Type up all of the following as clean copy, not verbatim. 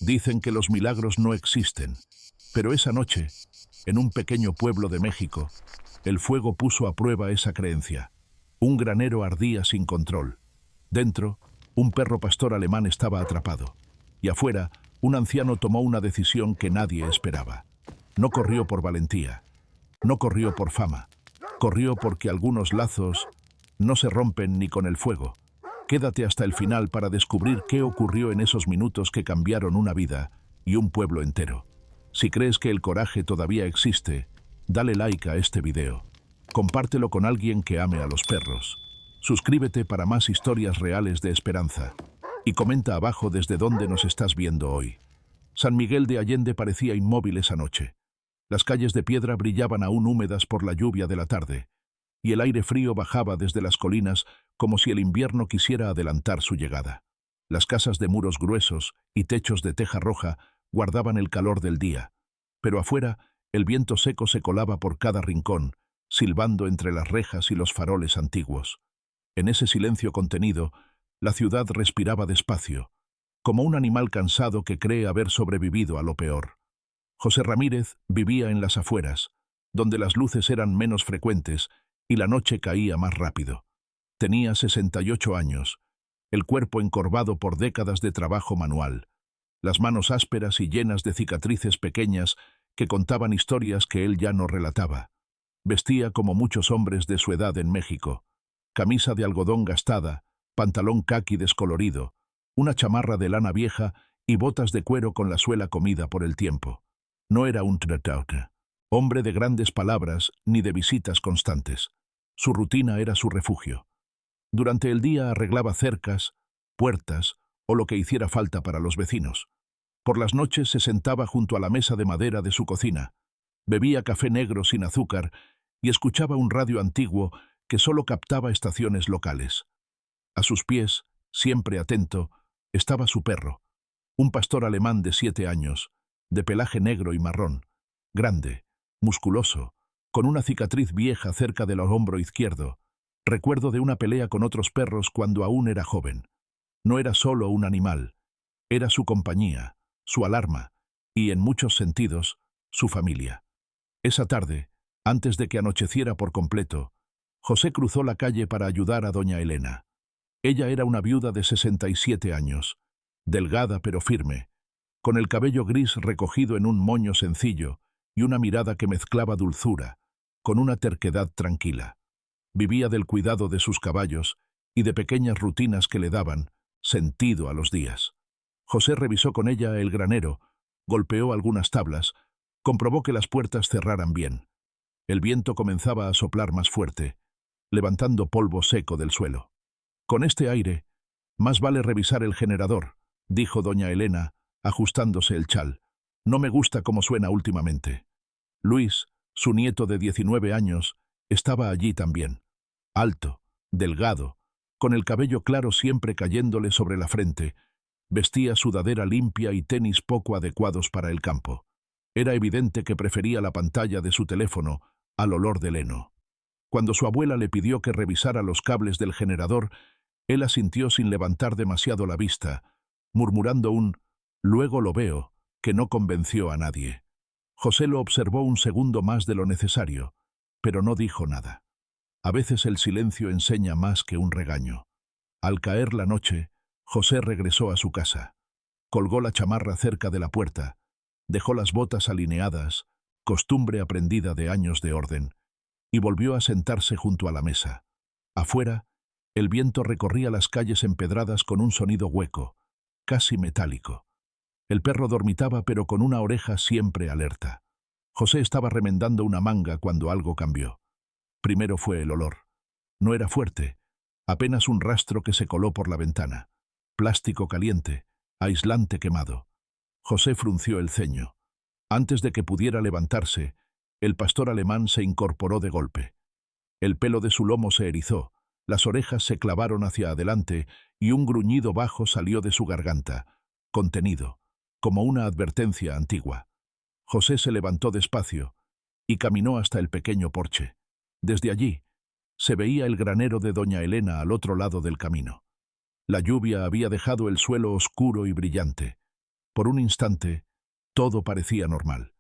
Dicen que los milagros no existen, pero esa noche, en un pequeño pueblo de México, el fuego puso a prueba esa creencia. Un granero ardía sin control. Dentro, un perro pastor alemán estaba atrapado. Y afuera, un anciano tomó una decisión que nadie esperaba. No corrió por valentía, no corrió por fama, corrió porque algunos lazos no se rompen ni con el fuego. Quédate hasta el final para descubrir qué ocurrió en esos minutos que cambiaron una vida y un pueblo entero. Si crees que el coraje todavía existe, dale like a este video. Compártelo con alguien que ame a los perros. Suscríbete para más historias reales de esperanza. Y comenta abajo desde dónde nos estás viendo hoy. San Miguel de Allende parecía inmóvil esa noche. Las calles de piedra brillaban aún húmedas por la lluvia de la tarde, y el aire frío bajaba desde las colinas como si el invierno quisiera adelantar su llegada. Las casas de muros gruesos y techos de teja roja guardaban el calor del día, pero afuera el viento seco se colaba por cada rincón, silbando entre las rejas y los faroles antiguos. En ese silencio contenido, la ciudad respiraba despacio, como un animal cansado que cree haber sobrevivido a lo peor. José Ramírez vivía en las afueras, donde las luces eran menos frecuentes y la noche caía más rápido. Tenía 68 años, el cuerpo encorvado por décadas de trabajo manual, las manos ásperas y llenas de cicatrices pequeñas que contaban historias que él ya no relataba. Vestía como muchos hombres de su edad en México: camisa de algodón gastada, pantalón caqui descolorido, una chamarra de lana vieja y botas de cuero con la suela comida por el tiempo. No era un hombre de grandes palabras ni de visitas constantes. Su rutina era su refugio. Durante el día arreglaba cercas, puertas o lo que hiciera falta para los vecinos. Por las noches se sentaba junto a la mesa de madera de su cocina, bebía café negro sin azúcar y escuchaba un radio antiguo que solo captaba estaciones locales. A sus pies, siempre atento, estaba su perro, un pastor alemán de 7 años, de pelaje negro y marrón, grande, musculoso, con una cicatriz vieja cerca del hombro izquierdo, recuerdo de una pelea con otros perros cuando aún era joven. No era solo un animal, era su compañía, su alarma y, en muchos sentidos, su familia. Esa tarde, antes de que anocheciera por completo, José cruzó la calle para ayudar a doña Elena. Ella era una viuda de 67 años, delgada pero firme, con el cabello gris recogido en un moño sencillo y una mirada que mezclaba dulzura, con una terquedad tranquila. Vivía del cuidado de sus caballos y de pequeñas rutinas que le daban sentido a los días. José revisó con ella el granero, golpeó algunas tablas, comprobó que las puertas cerraran bien. El viento comenzaba a soplar más fuerte, levantando polvo seco del suelo. Con este aire, más vale revisar el generador, dijo doña Elena, ajustándose el chal. No me gusta cómo suena últimamente. Luis, su nieto de 19 años, estaba allí también. Alto, delgado, con el cabello claro siempre cayéndole sobre la frente, vestía sudadera limpia y tenis poco adecuados para el campo. Era evidente que prefería la pantalla de su teléfono al olor del heno. Cuando su abuela le pidió que revisara los cables del generador, él asintió sin levantar demasiado la vista, murmurando un «luego lo veo», que no convenció a nadie. José lo observó un segundo más de lo necesario, pero no dijo nada. A veces el silencio enseña más que un regaño. Al caer la noche, José regresó a su casa. Colgó la chamarra cerca de la puerta, dejó las botas alineadas, costumbre aprendida de años de orden, y volvió a sentarse junto a la mesa. Afuera, el viento recorría las calles empedradas con un sonido hueco, casi metálico. El perro dormitaba pero con una oreja siempre alerta. José estaba remendando una manga cuando algo cambió. Primero fue el olor. No era fuerte, apenas un rastro que se coló por la ventana. Plástico caliente, aislante quemado. José frunció el ceño. Antes de que pudiera levantarse, el pastor alemán se incorporó de golpe. El pelo de su lomo se erizó, las orejas se clavaron hacia adelante y un gruñido bajo salió de su garganta, contenido, como una advertencia antigua. José se levantó despacio y caminó hasta el pequeño porche. Desde allí, se veía el granero de doña Elena al otro lado del camino. La lluvia había dejado el suelo oscuro y brillante. Por un instante, todo parecía normal.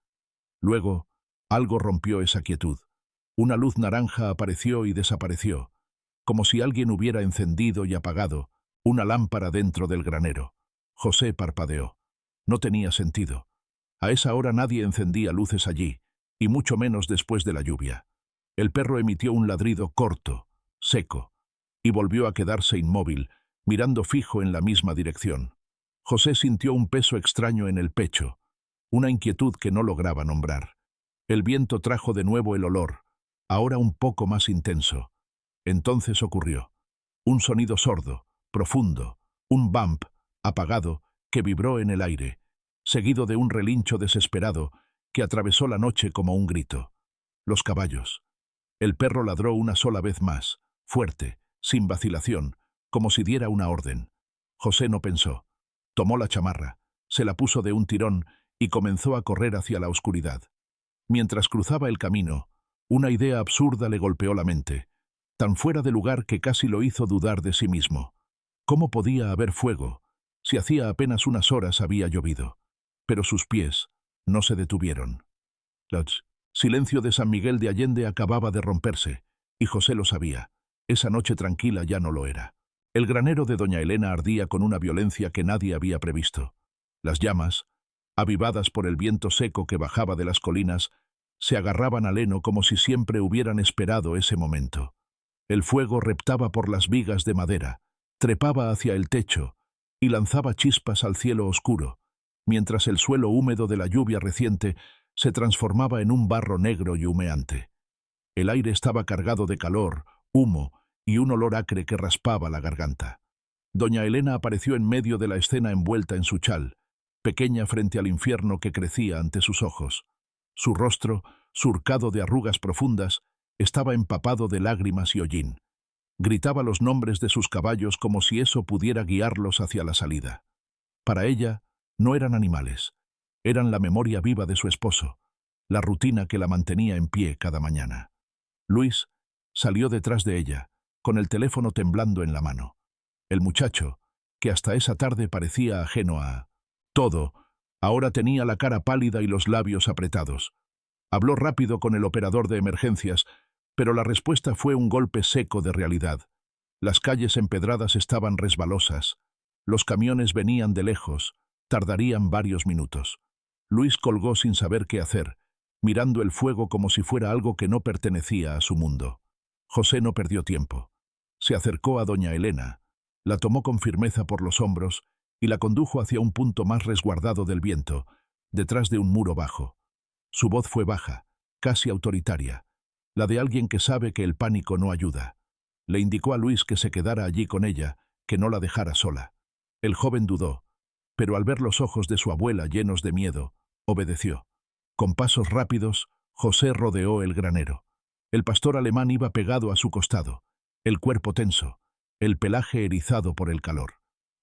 Luego, algo rompió esa quietud. Una luz naranja apareció y desapareció, como si alguien hubiera encendido y apagado una lámpara dentro del granero. José parpadeó. No tenía sentido. A esa hora nadie encendía luces allí, y mucho menos después de la lluvia. El perro emitió un ladrido corto, seco, y volvió a quedarse inmóvil, mirando fijo en la misma dirección. José sintió un peso extraño en el pecho, una inquietud que no lograba nombrar. El viento trajo de nuevo el olor, ahora un poco más intenso. Entonces ocurrió. Un sonido sordo, profundo, un bump, apagado, que vibró en el aire, seguido de un relincho desesperado que atravesó la noche como un grito. Los caballos. El perro ladró una sola vez más, fuerte, sin vacilación, como si diera una orden. José no pensó. Tomó la chamarra, se la puso de un tirón y comenzó a correr hacia la oscuridad. Mientras cruzaba el camino, una idea absurda le golpeó la mente, tan fuera de lugar que casi lo hizo dudar de sí mismo. ¿Cómo podía haber fuego si hacía apenas unas horas había llovido? Pero sus pies no se detuvieron. El silencio de San Miguel de Allende acababa de romperse, y José lo sabía. Esa noche tranquila ya no lo era. El granero de doña Elena ardía con una violencia que nadie había previsto. Las llamas, avivadas por el viento seco que bajaba de las colinas, se agarraban al heno como si siempre hubieran esperado ese momento. El fuego reptaba por las vigas de madera, trepaba hacia el techo y lanzaba chispas al cielo oscuro, mientras el suelo húmedo de la lluvia reciente se transformaba en un barro negro y humeante. El aire estaba cargado de calor, humo y un olor acre que raspaba la garganta. Doña Elena apareció en medio de la escena envuelta en su chal, pequeña frente al infierno que crecía ante sus ojos. Su rostro, surcado de arrugas profundas, estaba empapado de lágrimas y hollín. Gritaba los nombres de sus caballos como si eso pudiera guiarlos hacia la salida. Para ella, no eran animales, eran la memoria viva de su esposo, la rutina que la mantenía en pie cada mañana. Luis salió detrás de ella, con el teléfono temblando en la mano. El muchacho, que hasta esa tarde parecía ajeno a todo, ahora tenía la cara pálida y los labios apretados. Habló rápido con el operador de emergencias, pero la respuesta fue un golpe seco de realidad. Las calles empedradas estaban resbalosas. Los camiones venían de lejos, tardarían varios minutos. Luis colgó sin saber qué hacer, mirando el fuego como si fuera algo que no pertenecía a su mundo. José no perdió tiempo. Se acercó a doña Elena, la tomó con firmeza por los hombros y la condujo hacia un punto más resguardado del viento, detrás de un muro bajo. Su voz fue baja, casi autoritaria, la de alguien que sabe que el pánico no ayuda. Le indicó a Luis que se quedara allí con ella, que no la dejara sola. El joven dudó, pero al ver los ojos de su abuela llenos de miedo, obedeció. Con pasos rápidos, José rodeó el granero. El pastor alemán iba pegado a su costado, el cuerpo tenso, el pelaje erizado por el calor.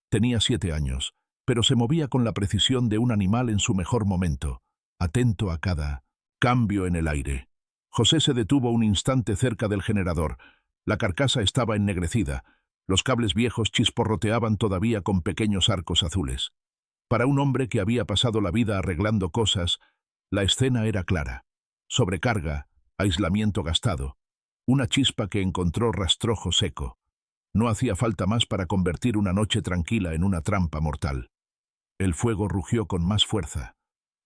Tenía 7 años, pero se movía con la precisión de un animal en su mejor momento, atento a cada cambio en el aire. José se detuvo un instante cerca del generador. La carcasa estaba ennegrecida. Los cables viejos chisporroteaban todavía con pequeños arcos azules. Para un hombre que había pasado la vida arreglando cosas, la escena era clara. Sobrecarga, aislamiento gastado, una chispa que encontró rastrojo seco. No hacía falta más para convertir una noche tranquila en una trampa mortal. El fuego rugió con más fuerza,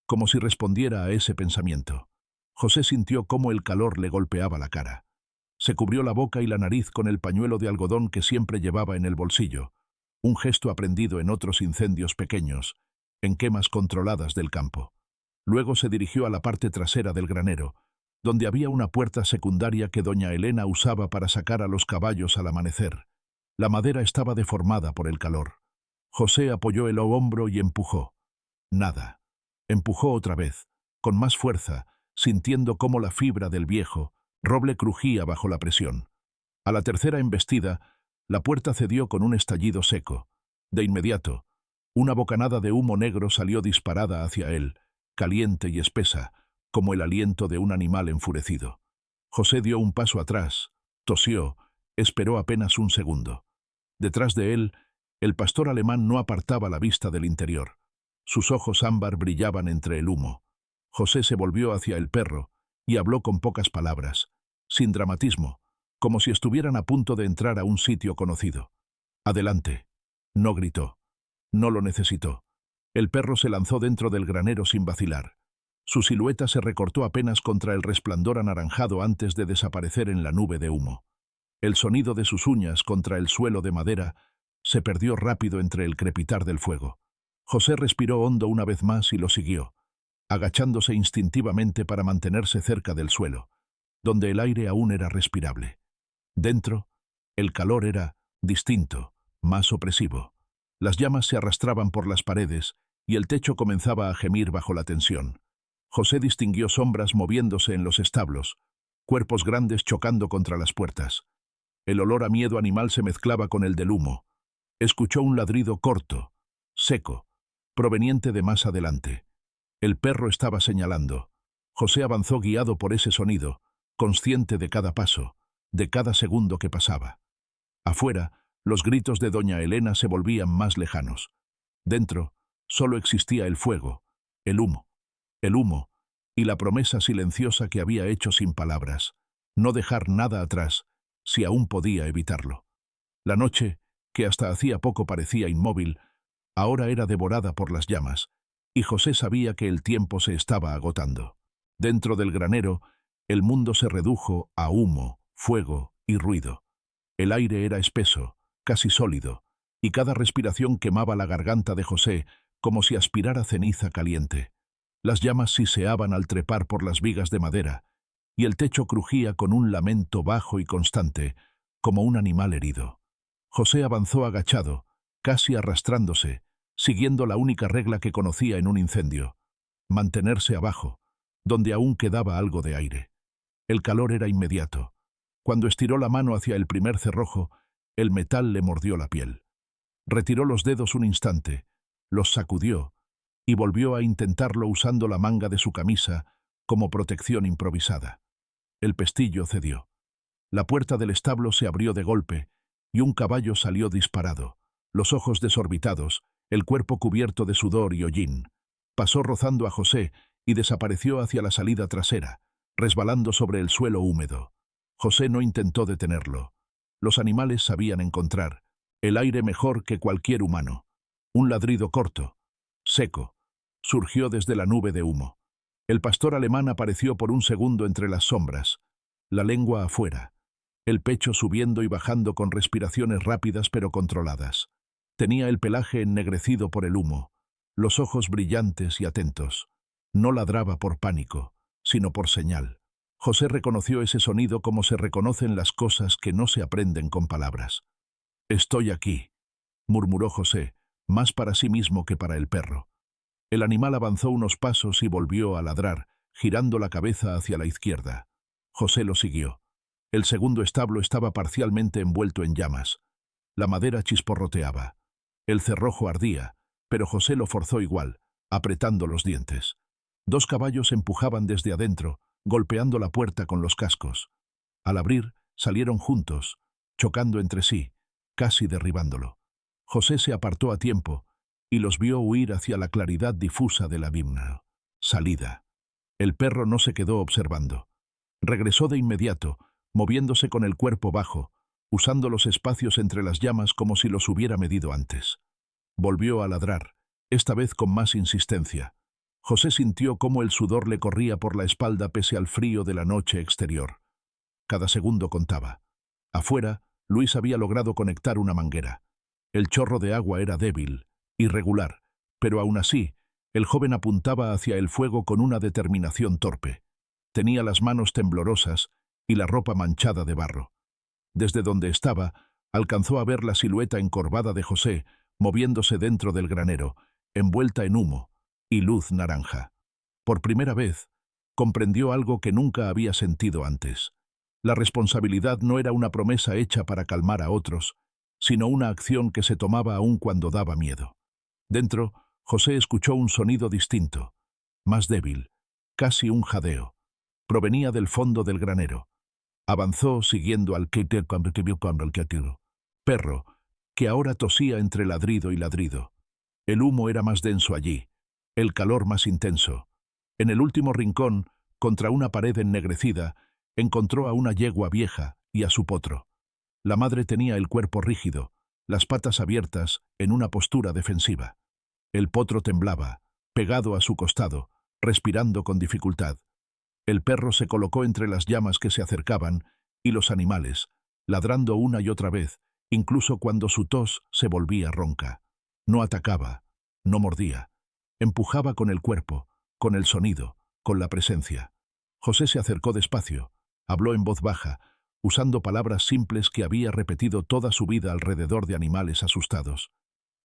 como si respondiera a ese pensamiento. José sintió cómo el calor le golpeaba la cara. Se cubrió la boca y la nariz con el pañuelo de algodón que siempre llevaba en el bolsillo, un gesto aprendido en otros incendios pequeños, en quemas controladas del campo. Luego se dirigió a la parte trasera del granero, donde había una puerta secundaria que doña Elena usaba para sacar a los caballos al amanecer. La madera estaba deformada por el calor. José apoyó el hombro y empujó. Nada. Empujó otra vez, con más fuerza, sintiendo cómo la fibra del viejo roble crujía bajo la presión. A la tercera embestida, la puerta cedió con un estallido seco. De inmediato, una bocanada de humo negro salió disparada hacia él, caliente y espesa, como el aliento de un animal enfurecido. José dio un paso atrás, tosió, esperó apenas un segundo. Detrás de él, el pastor alemán no apartaba la vista del interior. Sus ojos ámbar brillaban entre el humo. José se volvió hacia el perro y habló con pocas palabras, sin dramatismo, como si estuvieran a punto de entrar a un sitio conocido. «Adelante», no gritó. No lo necesitó. El perro se lanzó dentro del granero sin vacilar. Su silueta se recortó apenas contra el resplandor anaranjado antes de desaparecer en la nube de humo. El sonido de sus uñas contra el suelo de madera se perdió rápido entre el crepitar del fuego. José respiró hondo una vez más y lo siguió, agachándose instintivamente para mantenerse cerca del suelo, donde el aire aún era respirable. Dentro, el calor era distinto, más opresivo. Las llamas se arrastraban por las paredes y el techo comenzaba a gemir bajo la tensión. José distinguió sombras moviéndose en los establos, cuerpos grandes chocando contra las puertas. El olor a miedo animal se mezclaba con el del humo. Escuchó un ladrido corto, seco, proveniente de más adelante. El perro estaba señalando. José avanzó guiado por ese sonido, consciente de cada paso, de cada segundo que pasaba. Afuera, los gritos de doña Elena se volvían más lejanos. Dentro, solo existía el fuego, el humo y la promesa silenciosa que había hecho sin palabras, no dejar nada atrás, si aún podía evitarlo. La noche, que hasta hacía poco parecía inmóvil, ahora era devorada por las llamas, y José sabía que el tiempo se estaba agotando. Dentro del granero, el mundo se redujo a humo, fuego y ruido. El aire era espeso, casi sólido, y cada respiración quemaba la garganta de José como si aspirara ceniza caliente. Las llamas siseaban al trepar por las vigas de madera, y el techo crujía con un lamento bajo y constante, como un animal herido. José avanzó agachado, casi arrastrándose, siguiendo la única regla que conocía en un incendio: mantenerse abajo, donde aún quedaba algo de aire. El calor era inmediato. Cuando estiró la mano hacia el primer cerrojo, el metal le mordió la piel. Retiró los dedos un instante, los sacudió y volvió a intentarlo usando la manga de su camisa como protección improvisada. El pestillo cedió. La puerta del establo se abrió de golpe y un caballo salió disparado, los ojos desorbitados, el cuerpo cubierto de sudor y hollín. Pasó rozando a José y desapareció hacia la salida trasera, resbalando sobre el suelo húmedo. José no intentó detenerlo. Los animales sabían encontrar el aire mejor que cualquier humano. Un ladrido corto, seco, surgió desde la nube de humo. El pastor alemán apareció por un segundo entre las sombras, la lengua afuera, el pecho subiendo y bajando con respiraciones rápidas pero controladas. Tenía el pelaje ennegrecido por el humo, los ojos brillantes y atentos. No ladraba por pánico, sino por señal. José reconoció ese sonido como se reconocen las cosas que no se aprenden con palabras. «Estoy aquí», murmuró José, más para sí mismo que para el perro. El animal avanzó unos pasos y volvió a ladrar, girando la cabeza hacia la izquierda. José lo siguió. El segundo establo estaba parcialmente envuelto en llamas. La madera chisporroteaba. El cerrojo ardía, pero José lo forzó igual, apretando los dientes. Dos caballos empujaban desde adentro, golpeando la puerta con los cascos. Al abrir, salieron juntos, chocando entre sí, casi derribándolo. José se apartó a tiempo y los vio huir hacia la claridad difusa de la abismo. Salida. El perro no se quedó observando. Regresó de inmediato, moviéndose con el cuerpo bajo, usando los espacios entre las llamas como si los hubiera medido antes. Volvió a ladrar, esta vez con más insistencia. José sintió cómo el sudor le corría por la espalda pese al frío de la noche exterior. Cada segundo contaba. Afuera, Luis había logrado conectar una manguera. El chorro de agua era débil, irregular, pero aún así, el joven apuntaba hacia el fuego con una determinación torpe. Tenía las manos temblorosas y la ropa manchada de barro. Desde donde estaba, alcanzó a ver la silueta encorvada de José, moviéndose dentro del granero, envuelta en humo y luz naranja. Por primera vez, comprendió algo que nunca había sentido antes. La responsabilidad no era una promesa hecha para calmar a otros, sino una acción que se tomaba aún cuando daba miedo. Dentro, José escuchó un sonido distinto, más débil, casi un jadeo. Provenía del fondo del granero. Avanzó siguiendo al perro, que ahora tosía entre ladrido y ladrido. El humo era más denso allí, el calor más intenso. En el último rincón, contra una pared ennegrecida, encontró a una yegua vieja y a su potro. La madre tenía el cuerpo rígido, las patas abiertas, en una postura defensiva. El potro temblaba, pegado a su costado, respirando con dificultad. El perro se colocó entre las llamas que se acercaban, y los animales, ladrando una y otra vez, incluso cuando su tos se volvía ronca. No atacaba, no mordía. Empujaba con el cuerpo, con el sonido, con la presencia. José se acercó despacio, habló en voz baja, usando palabras simples que había repetido toda su vida alrededor de animales asustados.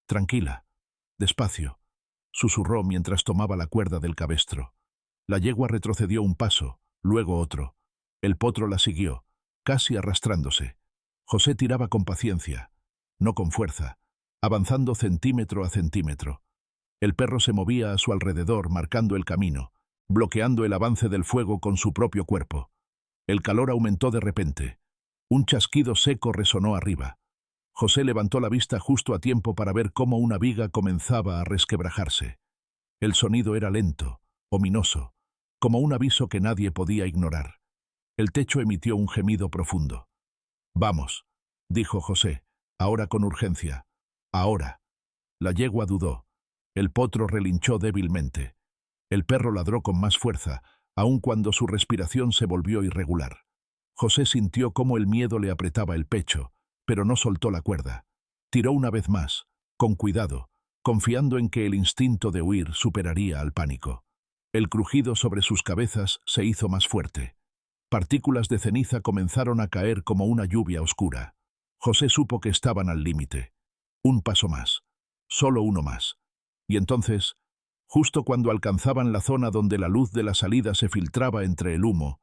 «Tranquila, despacio», susurró mientras tomaba la cuerda del cabestro. La yegua retrocedió un paso, luego otro. El potro la siguió, casi arrastrándose. José tiraba con paciencia, no con fuerza, avanzando centímetro a centímetro. El perro se movía a su alrededor, marcando el camino, bloqueando el avance del fuego con su propio cuerpo. El calor aumentó de repente. Un chasquido seco resonó arriba. José levantó la vista justo a tiempo para ver cómo una viga comenzaba a resquebrajarse. El sonido era lento, ominoso, como un aviso que nadie podía ignorar. El techo emitió un gemido profundo. «Vamos», dijo José, ahora con urgencia. «Ahora». La yegua dudó. El potro relinchó débilmente. El perro ladró con más fuerza, aun cuando su respiración se volvió irregular. José sintió cómo el miedo le apretaba el pecho, pero no soltó la cuerda. Tiró una vez más, con cuidado, confiando en que el instinto de huir superaría al pánico. El crujido sobre sus cabezas se hizo más fuerte. Partículas de ceniza comenzaron a caer como una lluvia oscura. José supo que estaban al límite. Un paso más. Solo uno más. Y entonces, justo cuando alcanzaban la zona donde la luz de la salida se filtraba entre el humo,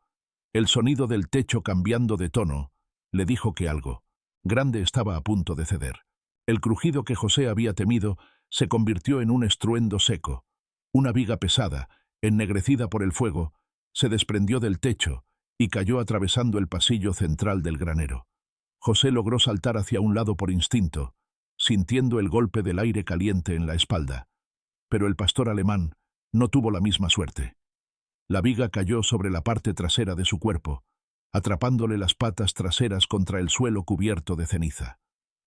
el sonido del techo cambiando de tono le dijo que algo grande estaba a punto de ceder. El crujido que José había temido se convirtió en un estruendo seco. Una viga pesada, ennegrecida por el fuego, se desprendió del techo y cayó atravesando el pasillo central del granero. José logró saltar hacia un lado por instinto, sintiendo el golpe del aire caliente en la espalda. Pero el pastor alemán no tuvo la misma suerte. La viga cayó sobre la parte trasera de su cuerpo, atrapándole las patas traseras contra el suelo cubierto de ceniza.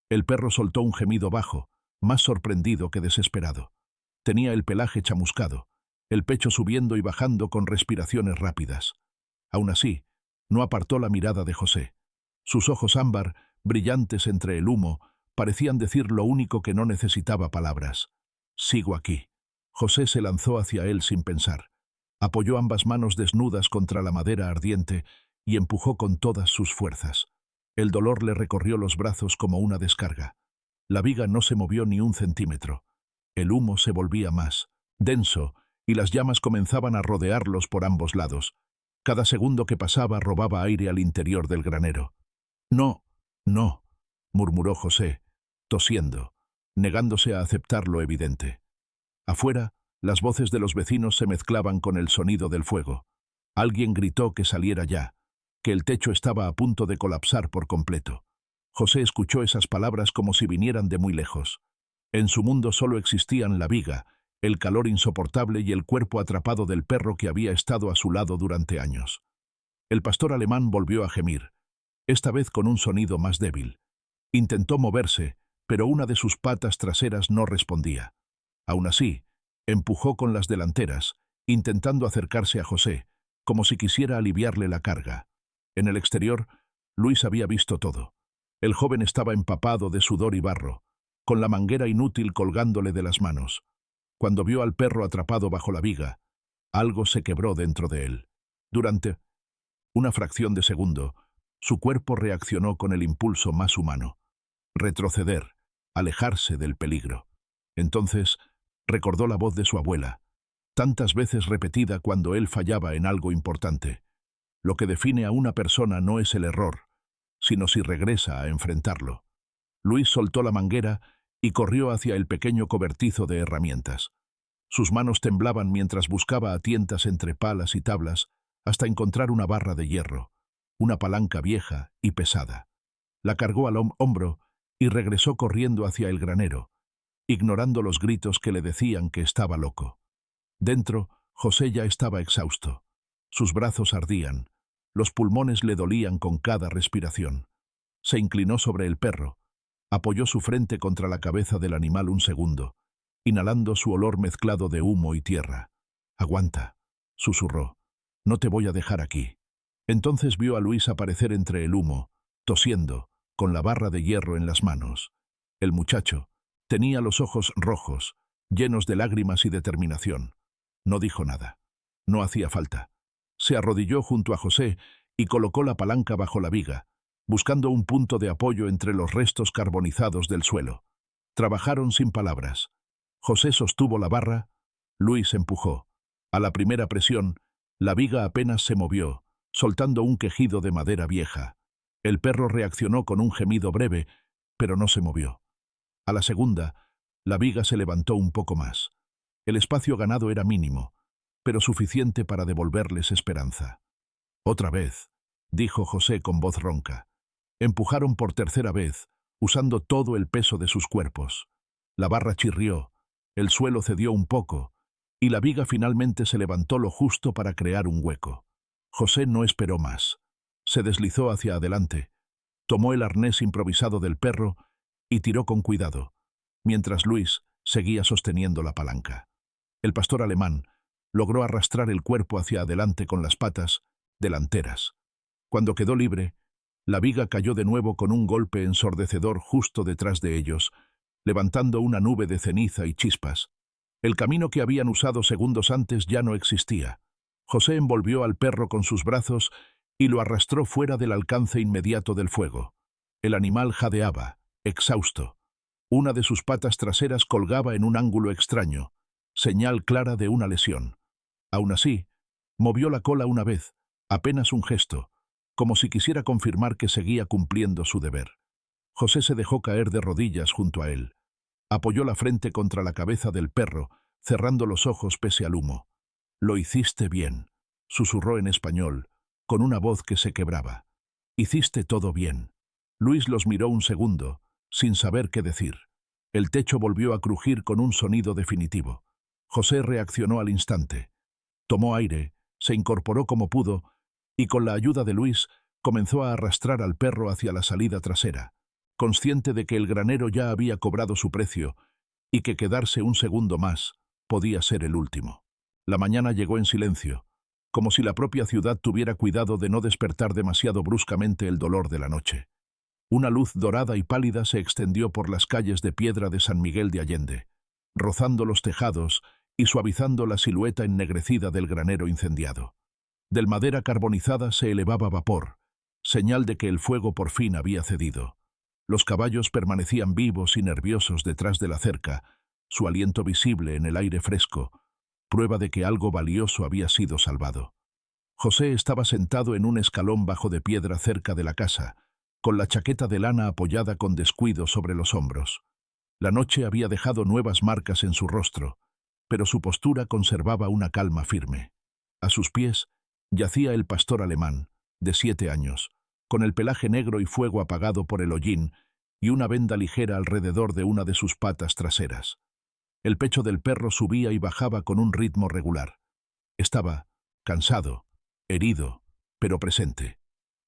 El perro soltó un gemido bajo, más sorprendido que desesperado. Tenía el pelaje chamuscado, el pecho subiendo y bajando con respiraciones rápidas. Aún así, no apartó la mirada de José. Sus ojos ámbar, brillantes entre el humo, parecían decir lo único que no necesitaba palabras. «Sigo aquí». José se lanzó hacia él sin pensar. Apoyó ambas manos desnudas contra la madera ardiente y empujó con todas sus fuerzas. El dolor le recorrió los brazos como una descarga. La viga no se movió ni un centímetro. El humo se volvía más denso y las llamas comenzaban a rodearlos por ambos lados. Cada segundo que pasaba robaba aire al interior del granero. «No, no», murmuró José, tosiendo, negándose a aceptar lo evidente. Afuera, las voces de los vecinos se mezclaban con el sonido del fuego. Alguien gritó que saliera ya, que el techo estaba a punto de colapsar por completo. José escuchó esas palabras como si vinieran de muy lejos. En su mundo solo existían la viga, el calor insoportable y el cuerpo atrapado del perro que había estado a su lado durante años. El pastor alemán volvió a gemir, esta vez con un sonido más débil. Intentó moverse, pero una de sus patas traseras no respondía. Aún así, empujó con las delanteras, intentando acercarse a José, como si quisiera aliviarle la carga. En el exterior, Luis había visto todo. El joven estaba empapado de sudor y barro, con la manguera inútil colgándole de las manos. Cuando vio al perro atrapado bajo la viga, algo se quebró dentro de él. Durante una fracción de segundo, su cuerpo reaccionó con el impulso más humano: retroceder, alejarse del peligro. Entonces, recordó la voz de su abuela, tantas veces repetida cuando él fallaba en algo importante. Lo que define a una persona no es el error, sino si regresa a enfrentarlo. Luis soltó la manguera y corrió hacia el pequeño cobertizo de herramientas. Sus manos temblaban mientras buscaba a tientas entre palas y tablas hasta encontrar una barra de hierro, una palanca vieja y pesada. La cargó al hombro y regresó corriendo hacia el granero, ignorando los gritos que le decían que estaba loco. Dentro, José ya estaba exhausto. Sus brazos ardían, los pulmones le dolían con cada respiración. Se inclinó sobre el perro, apoyó su frente contra la cabeza del animal un segundo, inhalando su olor mezclado de humo y tierra. «Aguanta», susurró, «no te voy a dejar aquí». Entonces vio a Luis aparecer entre el humo, tosiendo, con la barra de hierro en las manos. El muchacho tenía los ojos rojos, llenos de lágrimas y determinación. No dijo nada. No hacía falta. Se arrodilló junto a José y colocó la palanca bajo la viga, buscando un punto de apoyo entre los restos carbonizados del suelo. Trabajaron sin palabras. José sostuvo la barra, Luis empujó. A la primera presión, la viga apenas se movió, soltando un quejido de madera vieja. El perro reaccionó con un gemido breve, pero no se movió. A la segunda, la viga se levantó un poco más. El espacio ganado era mínimo, pero suficiente para devolverles esperanza. «Otra vez», dijo José con voz ronca. Empujaron por tercera vez, usando todo el peso de sus cuerpos. La barra chirrió, el suelo cedió un poco, y la viga finalmente se levantó lo justo para crear un hueco. José no esperó más. Se deslizó hacia adelante, tomó el arnés improvisado del perro y tiró con cuidado, mientras Luis seguía sosteniendo la palanca. El pastor alemán logró arrastrar el cuerpo hacia adelante con las patas delanteras. Cuando quedó libre, la viga cayó de nuevo con un golpe ensordecedor justo detrás de ellos, levantando una nube de ceniza y chispas. El camino que habían usado segundos antes ya no existía. José envolvió al perro con sus brazos y lo arrastró fuera del alcance inmediato del fuego. El animal jadeaba, exhausto. Una de sus patas traseras colgaba en un ángulo extraño, señal clara de una lesión. Aún así, movió la cola una vez, apenas un gesto, como si quisiera confirmar que seguía cumpliendo su deber. José se dejó caer de rodillas junto a él. Apoyó la frente contra la cabeza del perro, cerrando los ojos pese al humo. «Lo hiciste bien», susurró en español, con una voz que se quebraba. «Hiciste todo bien». Luis los miró un segundo, sin saber qué decir. El techo volvió a crujir con un sonido definitivo. José reaccionó al instante. Tomó aire, se incorporó como pudo, y con la ayuda de Luis comenzó a arrastrar al perro hacia la salida trasera, consciente de que el granero ya había cobrado su precio y que quedarse un segundo más podía ser el último. La mañana llegó en silencio, como si la propia ciudad tuviera cuidado de no despertar demasiado bruscamente el dolor de la noche. Una luz dorada y pálida se extendió por las calles de piedra de San Miguel de Allende, rozando los tejados y suavizando la silueta ennegrecida del granero incendiado. Del madera carbonizada se elevaba vapor, señal de que el fuego por fin había cedido. Los caballos permanecían vivos y nerviosos detrás de la cerca, su aliento visible en el aire fresco, prueba de que algo valioso había sido salvado. José estaba sentado en un escalón bajo de piedra cerca de la casa, con la chaqueta de lana apoyada con descuido sobre los hombros. La noche había dejado nuevas marcas en su rostro, pero su postura conservaba una calma firme. A sus pies yacía el pastor alemán, de 7 años, con el pelaje negro y fuego apagado por el hollín y una venda ligera alrededor de una de sus patas traseras. El pecho del perro subía y bajaba con un ritmo regular. Estaba cansado, herido, pero presente.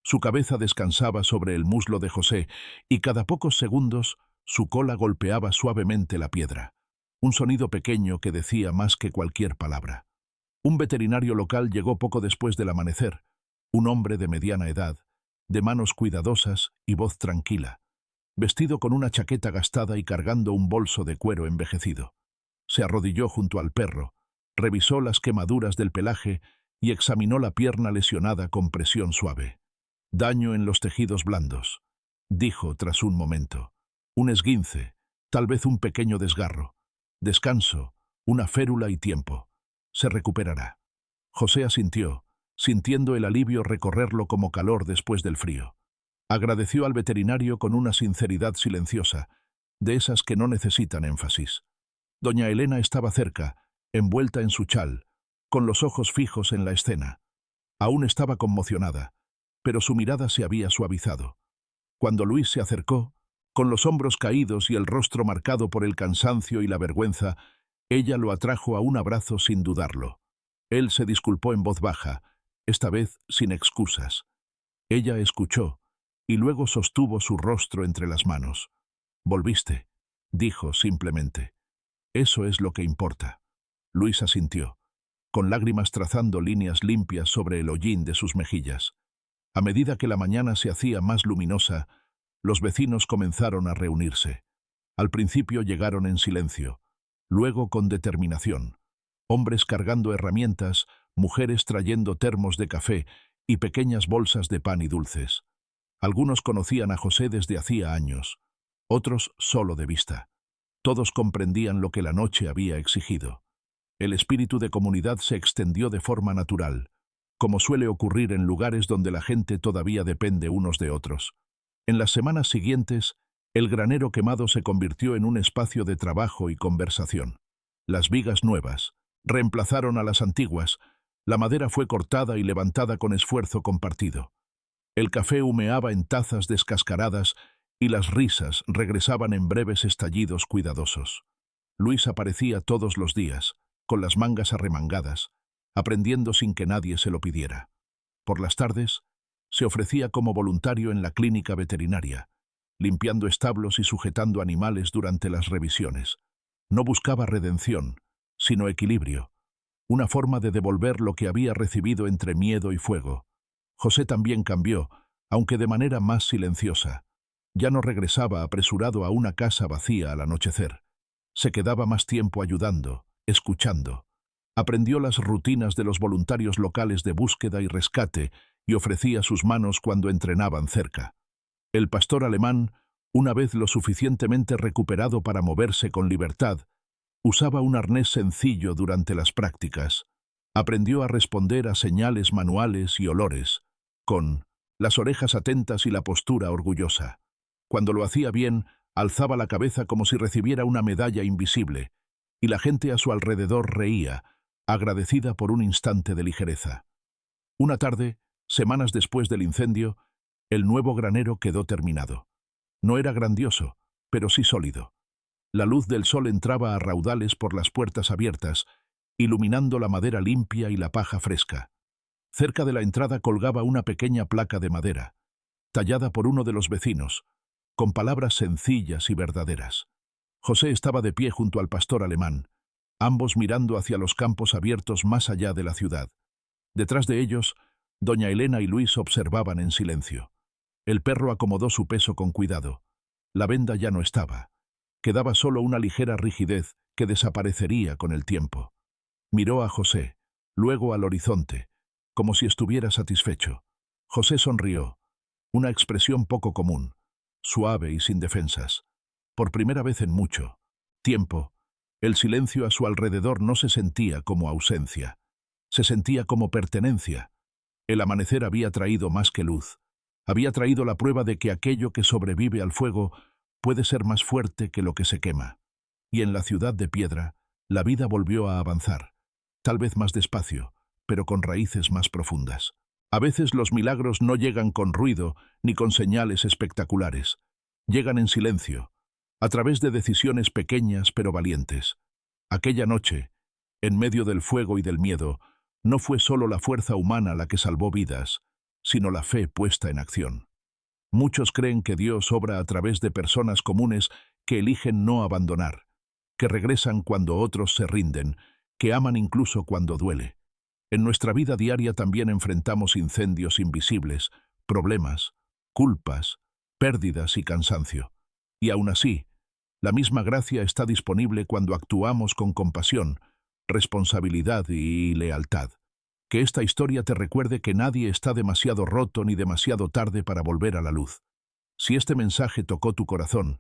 Su cabeza descansaba sobre el muslo de José y cada pocos segundos su cola golpeaba suavemente la piedra. Un sonido pequeño que decía más que cualquier palabra. Un veterinario local llegó poco después del amanecer, un hombre de mediana edad, de manos cuidadosas y voz tranquila, vestido con una chaqueta gastada y cargando un bolso de cuero envejecido. Se arrodilló junto al perro, revisó las quemaduras del pelaje y examinó la pierna lesionada con presión suave. «Daño en los tejidos blandos», dijo tras un momento. «Un esguince, tal vez un pequeño desgarro. Descanso, una férula y tiempo. Se recuperará». José asintió, sintiendo el alivio recorrerlo como calor después del frío. Agradeció al veterinario con una sinceridad silenciosa, de esas que no necesitan énfasis. Doña Elena estaba cerca, envuelta en su chal, con los ojos fijos en la escena. Aún estaba conmocionada, pero su mirada se había suavizado. Cuando Luis se acercó, con los hombros caídos y el rostro marcado por el cansancio y la vergüenza, Ella lo atrajo a un abrazo sin dudarlo. Él se disculpó en voz baja, esta vez sin excusas. Ella escuchó, y luego sostuvo su rostro entre las manos. «Volviste», dijo simplemente. «Eso es lo que importa». Luis asintió, con lágrimas trazando líneas limpias sobre el hollín de sus mejillas. A medida que la mañana se hacía más luminosa, los vecinos comenzaron a reunirse. Al principio llegaron en silencio, luego con determinación. Hombres cargando herramientas, mujeres trayendo termos de café y pequeñas bolsas de pan y dulces. Algunos conocían a José desde hacía años, otros solo de vista. Todos comprendían lo que la noche había exigido. El espíritu de comunidad se extendió de forma natural, como suele ocurrir en lugares donde la gente todavía depende unos de otros. En las semanas siguientes, el granero quemado se convirtió en un espacio de trabajo y conversación. Las vigas nuevas reemplazaron a las antiguas, la madera fue cortada y levantada con esfuerzo compartido. El café humeaba en tazas descascaradas y las risas regresaban en breves estallidos cuidadosos. Luis aparecía todos los días, con las mangas arremangadas, aprendiendo sin que nadie se lo pidiera. Por las tardes, se ofrecía como voluntario en la clínica veterinaria, limpiando establos y sujetando animales durante las revisiones. No buscaba redención, sino equilibrio, una forma de devolver lo que había recibido entre miedo y fuego. José también cambió, aunque de manera más silenciosa. Ya no regresaba apresurado a una casa vacía al anochecer. Se quedaba más tiempo ayudando, escuchando. Aprendió las rutinas de los voluntarios locales de búsqueda y rescate y ofrecía sus manos cuando entrenaban cerca. El pastor alemán, una vez lo suficientemente recuperado para moverse con libertad, usaba un arnés sencillo durante las prácticas. Aprendió a responder a señales manuales y olores, con las orejas atentas y la postura orgullosa. Cuando lo hacía bien, alzaba la cabeza como si recibiera una medalla invisible, y la gente a su alrededor reía, agradecida por un instante de ligereza. Una tarde, semanas después del incendio, el nuevo granero quedó terminado. No era grandioso, pero sí sólido. La luz del sol entraba a raudales por las puertas abiertas, iluminando la madera limpia y la paja fresca. Cerca de la entrada colgaba una pequeña placa de madera, tallada por uno de los vecinos, con palabras sencillas y verdaderas. José estaba de pie junto al pastor alemán, ambos mirando hacia los campos abiertos más allá de la ciudad. Detrás de ellos, doña Elena y Luis observaban en silencio. El perro acomodó su peso con cuidado. La venda ya no estaba. Quedaba solo una ligera rigidez que desaparecería con el tiempo. Miró a José, luego al horizonte, como si estuviera satisfecho. José sonrió, una expresión poco común, suave y sin defensas. Por primera vez en mucho tiempo, el silencio a su alrededor no se sentía como ausencia, se sentía como pertenencia. El amanecer había traído más que luz, había traído la prueba de que aquello que sobrevive al fuego puede ser más fuerte que lo que se quema. Y en la ciudad de piedra, la vida volvió a avanzar, tal vez más despacio, pero con raíces más profundas. A veces los milagros no llegan con ruido ni con señales espectaculares. Llegan en silencio, a través de decisiones pequeñas pero valientes. Aquella noche, en medio del fuego y del miedo, no fue solo la fuerza humana la que salvó vidas, sino la fe puesta en acción. Muchos creen que Dios obra a través de personas comunes que eligen no abandonar, que regresan cuando otros se rinden, que aman incluso cuando duele. En nuestra vida diaria también enfrentamos incendios invisibles, problemas, culpas, pérdidas y cansancio. Y aún así, la misma gracia está disponible cuando actuamos con compasión, responsabilidad y lealtad. Que esta historia te recuerde que nadie está demasiado roto ni demasiado tarde para volver a la luz. Si este mensaje tocó tu corazón,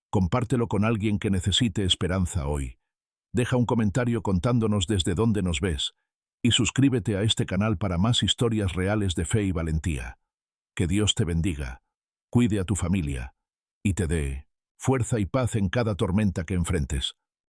compártelo con alguien que necesite esperanza hoy. Deja un comentario contándonos desde dónde nos ves y suscríbete a este canal para más historias reales de fe y valentía. Que Dios te bendiga, cuide a tu familia y te dé fuerza y paz en cada tormenta que enfrentes.